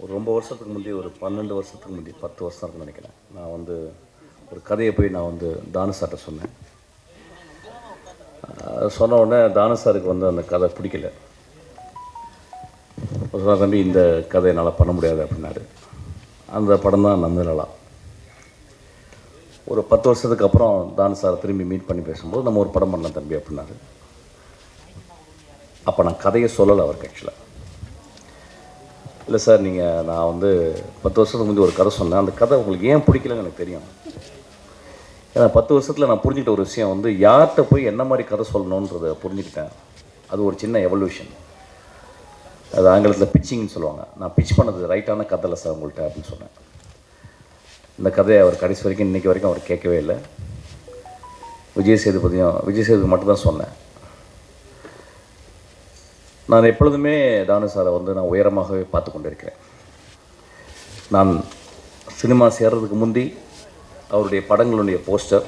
ஒரு ரொம்ப வருஷத்துக்கு முந்தைய ஒரு 12 வருஷத்துக்கு முந்தைய 10 வருஷம் இருக்குன்னு நினைக்கிறேன். நான் வந்து ஒரு கதையை போய் நான் வந்து தானு சார்கிட்ட சொன்னேன். சொன்ன உடனே தானு சாருக்கு வந்து அந்த கதை பிடிக்கல. சொன்ன தம்பி இந்த கதை என்னால் பண்ண முடியாது அப்படின்னாரு. அந்த படம் தான் நந்தலலா. ஒரு 10 வருஷத்துக்கு அப்புறம் தானு சாரை திரும்பி மீட் பண்ணி பேசும்போது நம்ம ஒரு படம் பண்ணலாம் தம்பி அப்படின்னாரு. அப்போ நான் கதையை சொல்லலை அவருக்கு. ஆக்சுவலாக இல்லை சார், நான் வந்து 10 வருஷத்துக்கு முந்தைய ஒரு கதை சொன்னேன். அந்த கதை உங்களுக்கு ஏன் பிடிக்கலன்னு எனக்கு தெரியும். ஏன்னா 10 வருஷத்தில் நான் புரிஞ்சுக்கிட்ட ஒரு விஷயம் வந்து யார்கிட்ட போய் என்ன மாதிரி கதை சொல்லணுன்றதை புரிஞ்சுக்கிட்டேன். அது ஒரு சின்ன எவல்யூஷன். அது ஆங்கிலத்தில் பிச்சிங்னு சொல்லுவாங்க. நான் பிச் பண்ணது ரைட்டான கதை இல்லை சார் உங்கள்கிட்ட அப்படின்னு சொன்னேன். இந்த கதையை அவர் கடைசி வரைக்கும் இன்றைக்கி வரைக்கும் அவர் கேட்கவே இல்லை. விஜய் சேதுபதி மட்டும்தான் சொன்னேன். நான் எப்பொழுதுமே தானு சாரை வந்து நான் உயரமாகவே பார்த்து கொண்டு இருக்கிறேன். நான் சினிமா சேர்றதுக்கு முந்தி அவருடைய படங்களுடைய போஸ்டர்,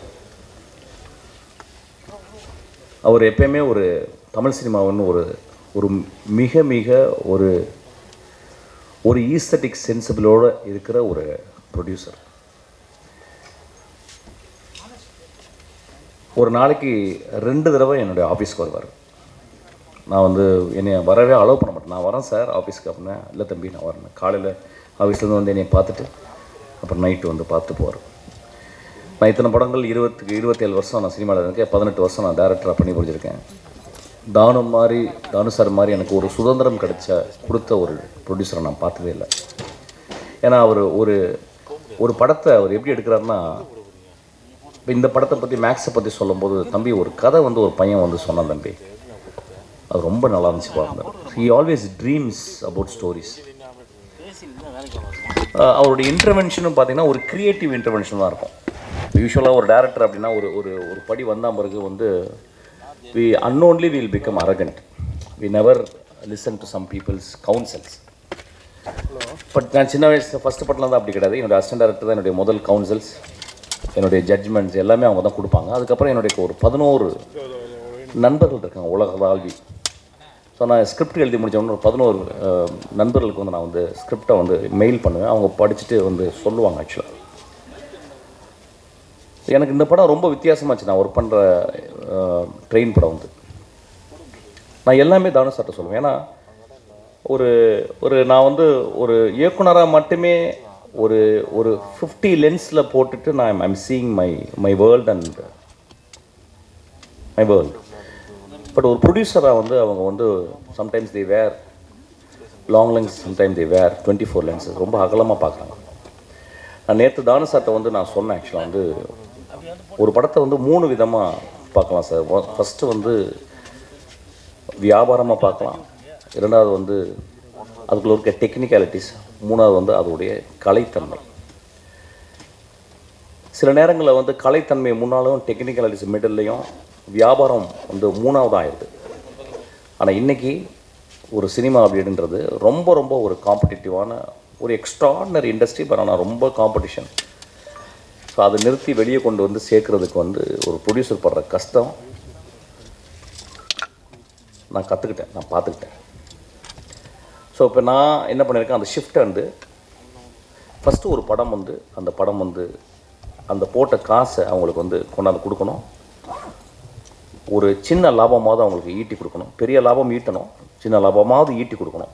அவர் எப்பயுமே ஒரு தமிழ் சினிமாவுன்னு ஒரு மிக மிக ஒரு ஒரு ஈஸ்தட்டிக் சென்சிபிளோடு இருக்கிற ஒரு ப்ரொடியூசர். ஒரு நாளைக்கு 2 தடவை என்னுடைய ஆஃபீஸ்க்கு வருவார். நான் வந்து என்னை வரவே அலோவ் பண்ண மாட்டேன். நான் வரேன் சார் ஆஃபீஸ்க்கு அப்படின்னா, இல்லை தம்பி நான் வரேன். காலையில் ஆஃபீஸ்லேருந்து வந்து என்னை பார்த்துட்டு அப்புறம் நைட்டு வந்து பார்த்துட்டு போவார். நான் இத்தனை படங்கள் 27 வருஷம் நான் சினிமாவில் இருக்கேன். 18 வருஷம் நான் டேரக்டராக பண்ணி முடிஞ்சிருக்கேன். தானு சார் மாதிரி எனக்கு ஒரு சுதந்திரம் கொடுத்த ஒரு ப்ரொடியூசரை நான் பார்த்ததே இல்லை. ஏன்னா அவர் ஒரு படத்தை அவர் எப்படி எடுக்கிறாருன்னா, இப்போ இந்த படத்தை பற்றி மேக்ஸை பற்றி சொல்லும்போது, தம்பி ஒரு கதை வந்து ஒரு பையன் வந்து சொன்னான் தம்பி, அது ரொம்ப நல்லா இருந்துச்சு பாருங்க. He always dreams about stories. அவருடைய இன்டர்வென்ஷனும் பார்த்தீங்கன்னா ஒரு க்ரியேட்டிவ் இன்டர்வென்ஷன் தான் இருக்கும். யூஸ்வலாக ஒரு டேரக்டர் அப்படின்னா ஒரு படி வந்தால் பிறகு வந்து we unknowingly will become arrogant. We never listen to some people's councils. But நான் சின்ன வயசு ஃபஸ்ட்டு படத்தில் தான் அப்படி கிடையாது. என்னுடைய அசிஸ்டன்ட் டேரக்டர் தான் என்னுடைய முதல் கவுன்சில்ஸ், என்னுடைய ஜட்ஜ்மெண்ட்ஸ் எல்லாமே அவங்க தான் கொடுப்பாங்க. அதுக்கப்புறம் என்னுடைய ஒரு 11 நண்பர்கள் இருக்காங்க உலகளாவி. ஸோ நான் ஸ்கிரிப்ட் எழுதி முடித்தோன்னு ஒரு 11 நண்பர்களுக்கு வந்து நான் வந்து ஸ்கிரிப்டை வந்து மெயில் பண்ணுவேன். அவங்க படிச்சுட்டு வந்து சொல்லுவாங்க. ஆக்சுவலாக எனக்கு இந்த படம் ரொம்ப வித்தியாசமாச்சு. நான் ஒர்க் பண்ணுற ட்ரெயின் படம் வந்து நான் எல்லாமே தானு சார்ட்ட சொல்லுவேன். ஏன்னா நான் வந்து ஒரு இயக்குனராக மட்டுமே ஒரு 50 லென்ஸில் போட்டுட்டு நான் I'm seeing my world and my world. But ஒரு ப்ரொடியூசராக வந்து அவங்க வந்து sometimes they wear long lens, sometimes they wear 24 lenses. ரொம்ப அகலமாக பார்க்குறாங்க. நான் நேற்று தானு சார்ட்ட வந்து நான் சொன்னேன். ஆக்சுவலாக வந்து ஒரு படத்தை வந்து 3 விதமாக பார்க்கலாம் சார். ஃபஸ்ட்டு வந்து வியாபாரமாக பார்க்கலாம், 2வது வந்து அதுக்குள்ள இருக்க டெக்னிக்காலிட்டிஸ், 3வது வந்து அதோடைய கலைத்தன்மை. சில நேரங்களில் வந்து கலைத்தன்மை முன்னாலும் டெக்னிக்காலிட்டிஸ் மிடில்லையும் வியாபாரம் வந்து 3வது ஆயிடுது. ஆனால் இன்றைக்கி ஒரு சினிமா அப்படின்றது ரொம்ப ரொம்ப ஒரு காம்படிட்டிவான ஒரு எக்ஸ்ட்ராடினரி இண்டஸ்ட்ரி. பட் ஆனால் ரொம்ப காம்படிஷன். ஸோ அதை நிறுத்தி வெளியே கொண்டு வந்து சேர்க்குறதுக்கு வந்து ஒரு ப்ரொடியூசர் படுற கஷ்டம் நான் கற்றுக்கிட்டேன், நான் பார்த்துக்கிட்டேன். ஸோ இப்போ நான் என்ன பண்ணியிருக்கேன், அந்த ஷிஃப்ட்டை வந்து ஃபஸ்ட்டு ஒரு படம் வந்து அந்த படம் வந்து அந்த போட்ட காசை அவங்களுக்கு வந்து கொண்டாந்து கொடுக்கணும். ஒரு சின்ன லாபமாவது அவங்களுக்கு ஈட்டி கொடுக்கணும். பெரிய லாபம் ஈட்டணும், சின்ன லாபமாவது ஈட்டி கொடுக்கணும்.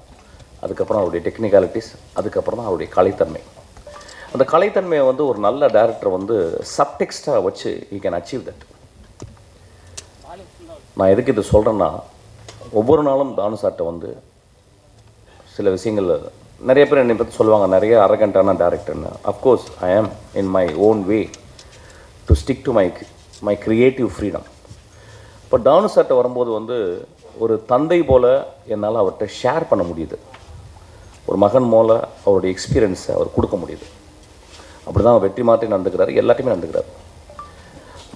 அதுக்கப்புறம் அவருடைய டெக்னிக்காலிட்டிஸ், அதுக்கப்புறம் தான் அவருடைய கலைத்தன்மை. அந்த கலைத்தன்மையை வந்து ஒரு நல்ல டைரக்டர் வந்து சப்டெக்ஸ்டாக வச்சு யூ கேன் அச்சீவ் தட். நான் எதுக்கு இது சொல்கிறேன்னா, ஒவ்வொரு நாளும் தானு சார்ட்ட வந்து சில விஷயங்கள் நிறைய பேர் என்னை பற்றி சொல்லுவாங்க, நிறைய அரகண்டான டேரக்டர்னு. அஃப்கோர்ஸ் ஐ ஆம் in my own way to stick to my creative freedom. இப்போ தானு சார்ட்ட வரும்போது வந்து ஒரு தந்தை போல் என்னால் அவர்கிட்ட ஷேர் பண்ண முடியுது. ஒரு மகன் போல் அவருடைய எக்ஸ்பீரியன்ஸை அவர் கொடுக்க முடியுது. அப்படி தான் வெற்றி மாற்றி நடந்துக்கிறாரு, எல்லாத்தையுமே நடந்துக்கிறார்.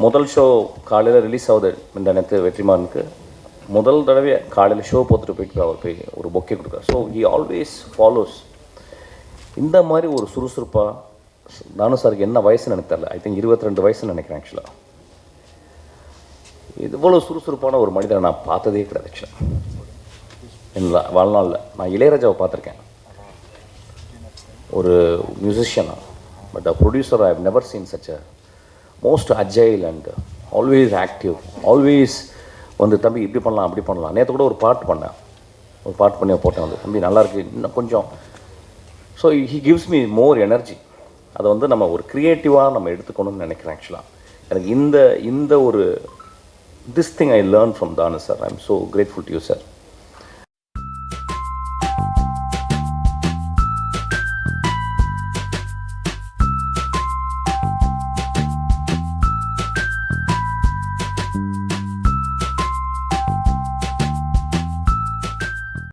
முதல் ஷோ காலையில் ரிலீஸ் ஆகுது இந்த நேரத்து வெற்றிமாறனுக்கு. முதல் தடவை காலையில் ஷோ போட்டுட்டு போயிட்டு அவர் போய் ஒரு பொக்கே கொடுக்குறார். So he always follows. இந்த மாதிரி ஒரு சுறுசுறுப்பாக தானு சாருக்கு என்ன வயசுன்னு எனக்கு தெரியல. ஐ திங்க் 22 வயசுன்னு நினைக்கிறேன். ஆக்சுவலாக இவ்வளோ சுறுசுறுப்பான ஒரு மனிதனை நான் பார்த்ததே கிடையாது. ஆக்சுவலாக என் வாழ்நாளில் நான் இளையராஜாவை பார்த்துருக்கேன். ஒரு மியூசிஷியனாக. But a producer I have never seen such a most agile and always active. Always வந்து தம்பி இப்படி பண்ணலாம் அப்படி பண்ணலாம். நேற்று கூட ஒரு பாட்டு பண்ணி போட்டேன். வந்து தம்பி நல்லாயிருக்கு இன்னும் கொஞ்சம். So he gives me more energy. அதை வந்து நம்ம ஒரு க்ரியேட்டிவாக நம்ம எடுத்துக்கணும்னு நினைக்கிறேன். ஆக்சுவலாக எனக்கு இந்த ஒரு this thing I learn from Thanu sir. I am so grateful to you sir.